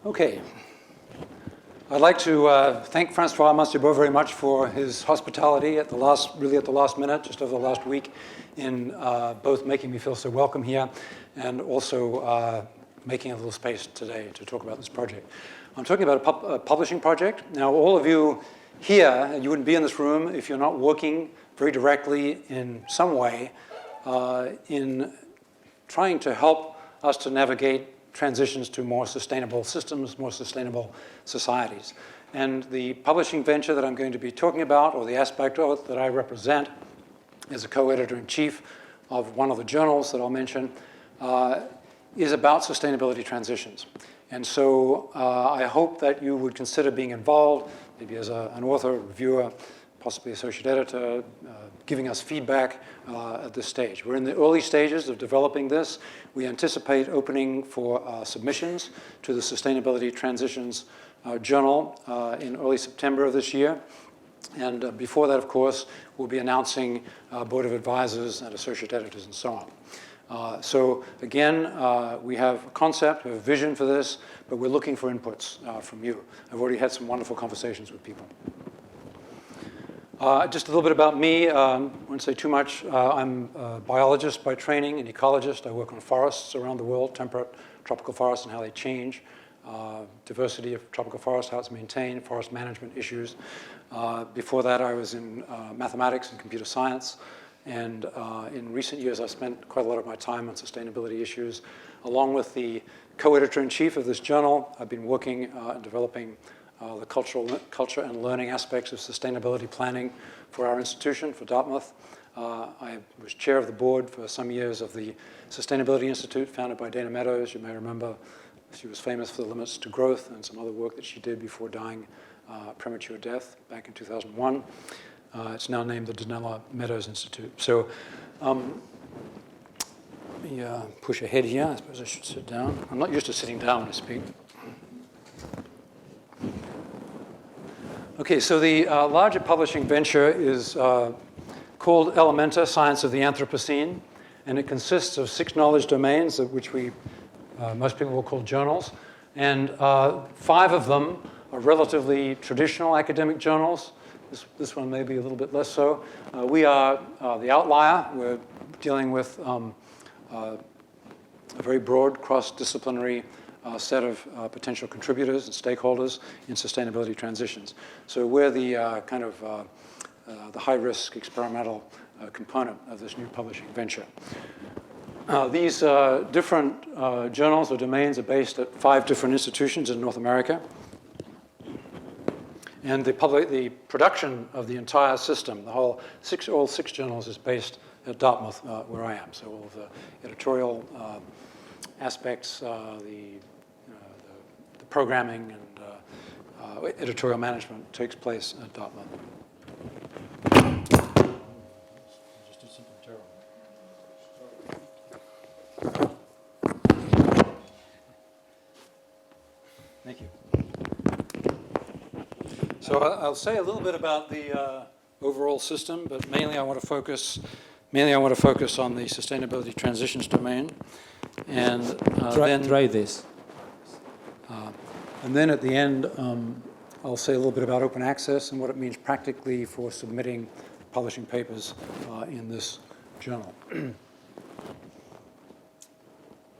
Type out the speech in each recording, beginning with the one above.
Okay. I'd like to thank Francois Massibeau very much for his hospitality at the last minute, just over the last week, in both making me feel so welcome here and also making a little space today to talk about this project. I'm talking about a publishing project. Now, all of you here, you wouldn't be in this room if you're not working very directly in some way in trying to help us to navigate transitions to more sustainable systems, more sustainable societies. And the publishing venture that I'm going to be talking about, or the aspect of it that I represent as a co-editor-in-chief of one of the journals that I'll mention, is about sustainability transitions. And so I hope that you would consider being involved, maybe as an author, reviewer, possibly associate editor, giving us feedback at this stage. We're in the early stages of developing this. We anticipate opening for submissions to the Sustainability Transitions Journal in early September of this year. And before that, of course, we'll be announcing board of advisors and associate editors and so on. So again, we have a concept, we have a vision for this, but we're looking for inputs from you. I've already had some wonderful conversations with people. Just a little bit about me. I won't say too much. I'm a biologist by training, an ecologist. I work on forests around the world, temperate, tropical forests, and how they change. Diversity of tropical forests, how it's maintained, forest management issues. Before that, I was in mathematics and computer science. And in recent years, I've spent quite a lot of my time on sustainability issues. Along with the co-editor-in-chief of this journal, I've been working and developing the culture and learning aspects of sustainability planning for our institution, for Dartmouth. I was chair of the board for some years of the Sustainability Institute, founded by Dana Meadows. You may remember she was famous for the limits to growth and some other work that she did before dying premature death back in 2001. It's now named the Donella Meadows Institute. So let me push ahead here. I suppose I should sit down. I'm not used to sitting down when I speak. Okay, so the larger publishing venture is called Elementa, Science of the Anthropocene, and it consists of 6 knowledge domains, of which most people will call journals, and 5 of them are relatively traditional academic journals. This one may be a little bit less so. We are the outlier. We're dealing with a very broad cross-disciplinary set of potential contributors and stakeholders in sustainability transitions. So we're the kind of the high-risk experimental component of this new publishing venture. These different journals or domains are based at 5 different institutions in North America. And the production of the entire system, all 6 journals, is based at Dartmouth, where I am. So all of the editorial aspects, the programming and editorial management takes place at Dartmouth. Just did something terrible. Thank you. So I'll say a little bit about the overall system, but mainly I want to focus on the sustainability transitions domain, and try this. And then at the end, I'll say a little bit about open access and what it means practically for submitting publishing papers in this journal.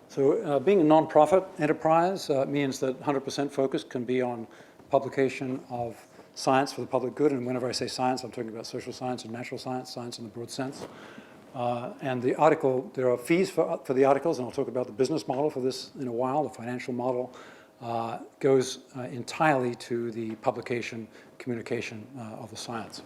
So being a nonprofit enterprise means that 100% focus can be on publication of science for the public good. And whenever I say science, I'm talking about social science and natural science, science in the broad sense. And the article, there are fees for the articles, and I'll talk about the business model for this in a while. The financial model goes entirely to the publication, communication of the science.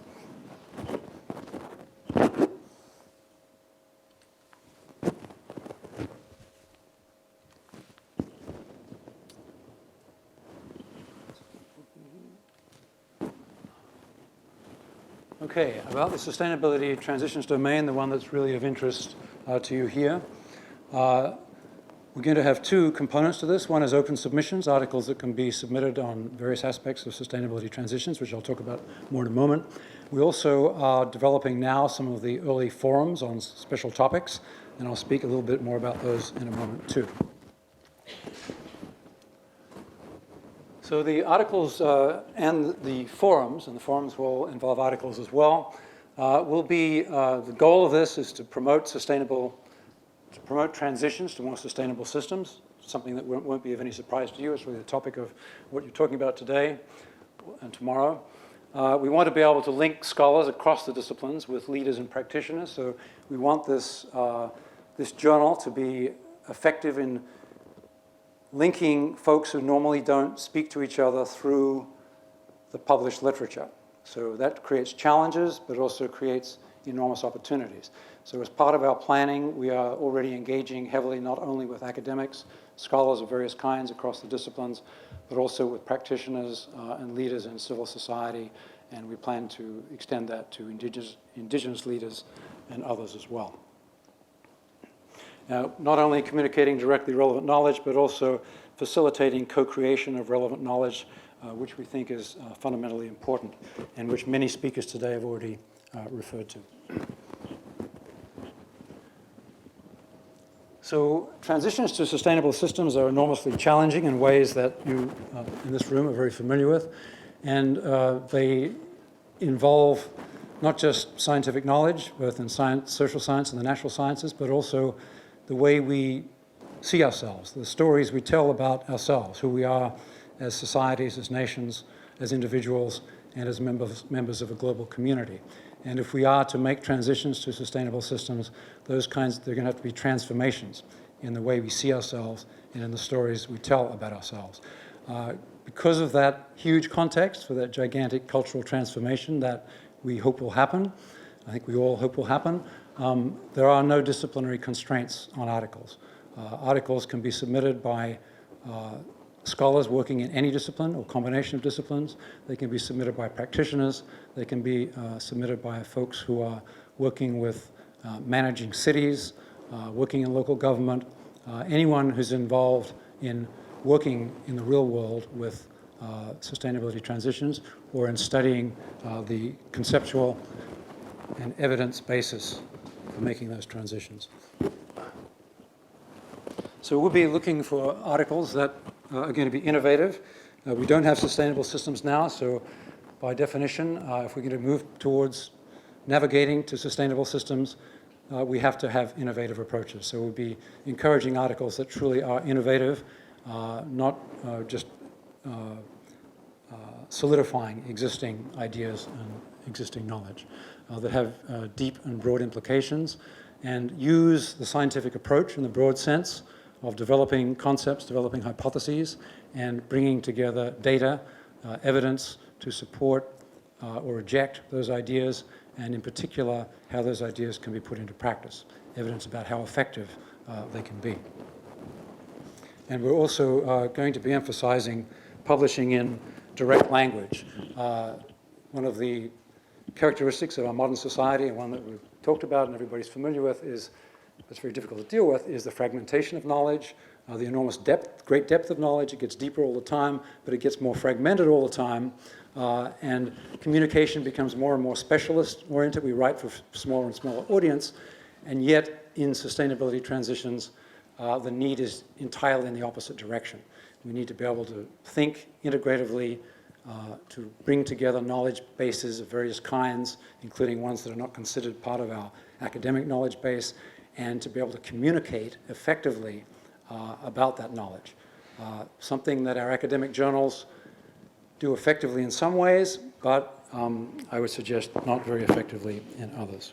Okay, about the sustainability transitions domain, the one that's really of interest to you here. We're going to have 2 components to this. One is open submissions, articles that can be submitted on various aspects of sustainability transitions, which I'll talk about more in a moment. We also are developing now some of the early forums on special topics, and I'll speak a little bit more about those in a moment too. So the articles and the forums will involve articles as well, will be, the goal of this is to promote transitions to more sustainable systems, something that won't be of any surprise to you. It's really the topic of what you're talking about today and tomorrow. We want to be able to link scholars across the disciplines with leaders and practitioners, so we want this, this journal to be effective in linking folks who normally don't speak to each other through the published literature. So that creates challenges, but also creates enormous opportunities. So as part of our planning, we are already engaging heavily not only with academics, scholars of various kinds across the disciplines, but also with practitioners and leaders in civil society, and we plan to extend that to indigenous leaders and others as well. Now, not only communicating directly relevant knowledge, but also facilitating co-creation of relevant knowledge, which we think is fundamentally important, and which many speakers today have already referred to. So transitions to sustainable systems are enormously challenging in ways that you in this room are very familiar with, and they involve not just scientific knowledge, both in science, social science and the natural sciences, but also the way we see ourselves, the stories we tell about ourselves, who we are as societies, as nations, as individuals, and as members of a global community. And if we are to make transitions to sustainable systems, they're going to have to be transformations in the way we see ourselves and in the stories we tell about ourselves. Because of that huge context for that gigantic cultural transformation that we hope will happen, I think we all hope will happen, there are no disciplinary constraints on articles. Articles can be submitted by scholars working in any discipline or combination of disciplines. They can be submitted by practitioners. They can be submitted by folks who are working with managing cities, working in local government, anyone who's involved in working in the real world with sustainability transitions or in studying the conceptual and evidence basis for making those transitions. So we'll be looking for articles that are going to be innovative. We don't have sustainable systems now, so by definition, if we're going to move towards navigating to sustainable systems, we have to have innovative approaches. So we'll be encouraging articles that truly are innovative, not just solidifying existing ideas and existing knowledge, that have deep and broad implications, and use the scientific approach in the broad sense of developing concepts, developing hypotheses, and bringing together data, evidence to support or reject those ideas, and in particular, how those ideas can be put into practice, evidence about how effective they can be. And we're also going to be emphasizing publishing in direct language. One of the characteristics of our modern society, and one that we've talked about and everybody's familiar with, is that's very difficult to deal with, is the fragmentation of knowledge, the enormous depth, great depth of knowledge. It gets deeper all the time, but it gets more fragmented all the time, and communication becomes more and more specialist-oriented. We write for smaller and smaller audience, and yet in sustainability transitions, the need is entirely in the opposite direction. We need to be able to think integratively, to bring together knowledge bases of various kinds, including ones that are not considered part of our academic knowledge base, and to be able to communicate effectively about that knowledge. Something that our academic journals do effectively in some ways, but I would suggest not very effectively in others.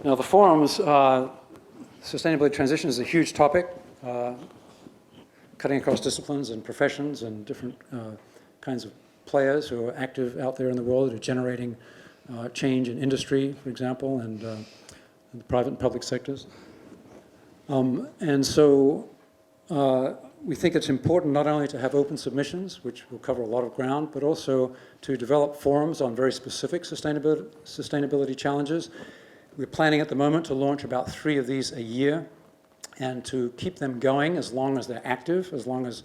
Now the forums, sustainability transition is a huge topic, cutting across disciplines and professions and different kinds of players who are active out there in the world, who are generating change in industry, for example, and in the private and public sectors. And so we think it's important not only to have open submissions, which will cover a lot of ground, but also to develop forums on very specific sustainability challenges. We're planning at the moment to launch about 3 of these a year, and to keep them going as long as they're active, as long as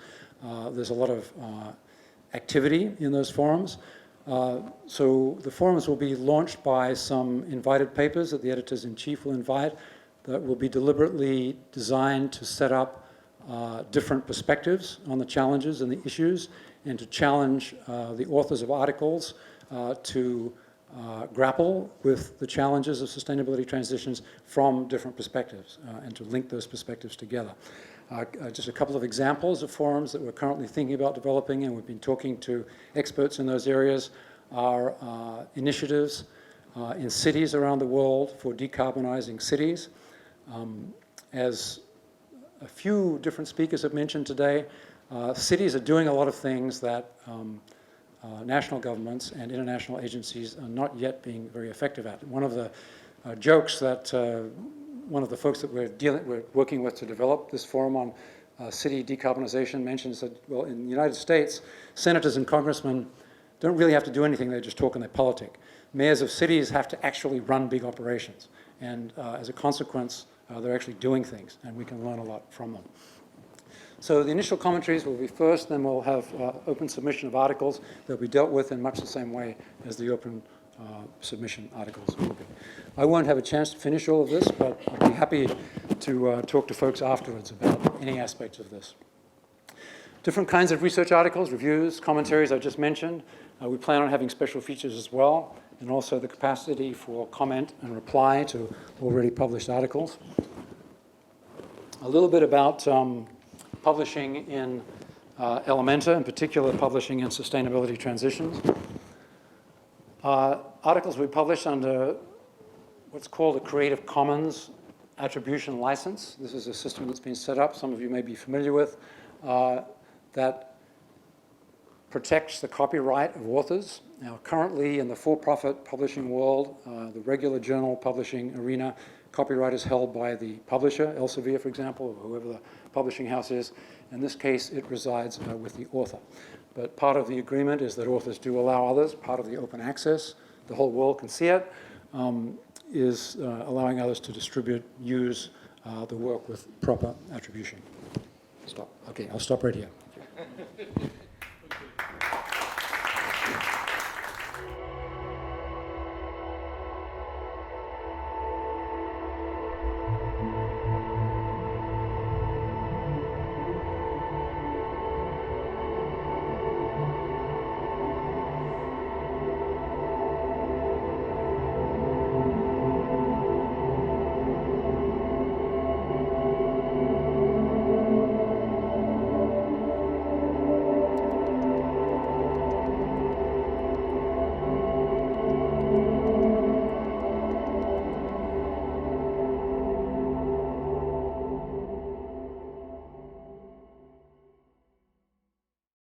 there's a lot of activity in those forums. So the forums will be launched by some invited papers that the editors-in-chief will invite, that will be deliberately designed to set up different perspectives on the challenges and the issues, and to challenge the authors of articles to grapple with the challenges of sustainability transitions from different perspectives and to link those perspectives together. Just a couple of examples of forums that we're currently thinking about developing, and we've been talking to experts in those areas, are initiatives in cities around the world for decarbonizing cities. As a few different speakers have mentioned today, cities are doing a lot of things that national governments and international agencies are not yet being very effective at. One of the jokes that one of the folks that we're working with to develop this forum on city decarbonization mentions that, well, in the United States, senators and congressmen don't really have to do anything, they just talk and they politic. Mayors of cities have to actually run big operations, and as a consequence, they're actually doing things, and we can learn a lot from them. So the initial commentaries will be first, then we'll have open submission of articles. They'll be dealt with in much the same way as the open submission articles will be. I won't have a chance to finish all of this, but I'll be happy to talk to folks afterwards about any aspects of this. Different kinds of research articles, reviews, commentaries I just mentioned. We plan on having special features as well, and also the capacity for comment and reply to already published articles. A little bit about publishing in Elementa, in particular publishing in sustainability transitions. Articles we publish under what's called a Creative Commons attribution license. This is a system that's been set up, some of you may be familiar with, that protects the copyright of authors. Now, currently in the for-profit publishing world, the regular journal publishing arena, copyright is held by the publisher, Elsevier, for example, or whoever the publishing house is. In this case, it resides with the author. But part of the agreement is that authors do allow others, part of the open access, the whole world can see it, is allowing others to distribute, use the work with proper attribution. Stop. Okay, I'll stop right here.